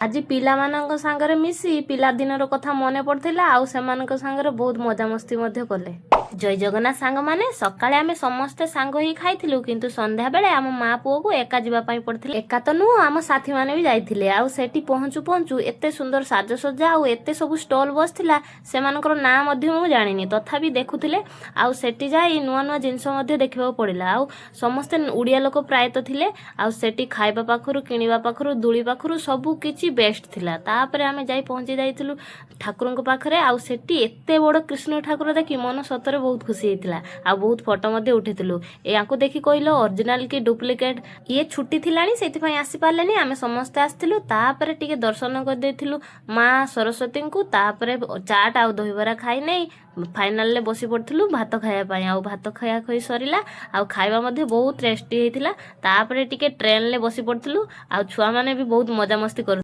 आज पिलाମାନଙ୍କ ସାଙ୍ଗରେ ମିଶି ପିଲାଦିନର କଥା ମନେ ପଡ଼ିଥିଲା ଆଉ ସେମାନଙ୍କ ସାଙ୍ଗରେ ବହୁତ ମଜାମସ୍ତି ମଧ୍ୟ କଲେ। ଜୟ ଜଗନ୍ନାଥ ସାଙ୍ଗମାନେ, ସକାଳେ ଆମେ ସମସ୍ତେ ସାଙ୍ଗ ହେଇ ଖାଇଥିଲୁ, କିନ୍ତୁ ସନ୍ଧ୍ୟାବେଳେ ଆମ ମା ପୁଅକୁ ଏକା ଯିବା ପାଇଁ ପଡ଼ିଥିଲା। ଏକା ତ ନୁହଁ, ଆମ ସାଥୀମାନେ ବି ଯାଇଥିଲେ। ଆଉ ସେଠି ପହଞ୍ଚୁ ପହଞ୍ଚୁ ଏତେ ସୁନ୍ଦର ସାଜସଜ୍ଜା ଆଉ ଏତେ ସବୁ ଷ୍ଟଲ୍ ବସିଥିଲା, ସେମାନଙ୍କର ନାଁ ମଧ୍ୟ ମୁଁ ଜାଣିନି, ତଥାପି ଦେଖୁଥିଲେ। ଆଉ ସେଠି ଯାଇ ନୂଆ ନୂଆ ଜିନିଷ ମଧ୍ୟ ଦେଖିବାକୁ ପଡ଼ିଲା। ଆଉ ସମସ୍ତେ ଓଡ଼ିଆ ଲୋକ ପ୍ରାୟତଃ ଥିଲେ। ଆଉ ସେଠି ଖାଇବା ପାଖରୁ କିଣିବା ପାଖରୁ ଦୋଳି ପାଖରୁ ସବୁ କିଛି ବେଷ୍ଟ ଥିଲା। ତାପରେ ଆମେ ଯାଇ ପହଞ୍ଚି ଯାଇଥିଲୁ ଠାକୁରଙ୍କ ପାଖରେ। ଆଉ ସେଠି ଏତେ ବଡ଼ କୃଷ୍ଣ ଠାକୁର ଦେଖି ମନ ସତରେ ବହୁତ ଖୁସି ହେଇଥିଲା। ଆଉ ବହୁତ ଫଟୋ ମଧ୍ୟ ଉଠେଇଥିଲୁ। ୟାଙ୍କୁ ଦେଖି କହିଲ ଅରିଜିନାଲ କି ଡୁପ୍ଲିକେଟ୍। ଇଏ ଛୁଟି ଥିଲାଣି, ସେଥିପାଇଁ ଆସିପାରିଲେନି, ଆମେ ସମସ୍ତେ ଆସିଥିଲୁ। ତାପରେ ଟିକେ ଦର୍ଶନ କରିଦେଇଥିଲୁ ମା ସରସ୍ୱତୀଙ୍କୁ। ତାପରେ ଚାଟ୍ ଆଉ ଦହିବରା ଖାଇ ନେଇ ଫାଇନାଲରେ ବସି ପଡ଼ିଥିଲୁ ଭାତ ଖାଇବା ପାଇଁ। ଆଉ ଭାତ ଖାଇବା ଖୋଇ ସରିଲା। ଆଉ ଖାଇବା ମଧ୍ୟ ବହୁତ ଟେଷ୍ଟି ହେଇଥିଲା। ତାପରେ ଟିକେ ଟ୍ରେନରେ ବସି ପଡ଼ିଥିଲୁ। ଆଉ ଛୁଆମାନେ ବି ବହୁତ ମଜାମସ୍ତି କରୁ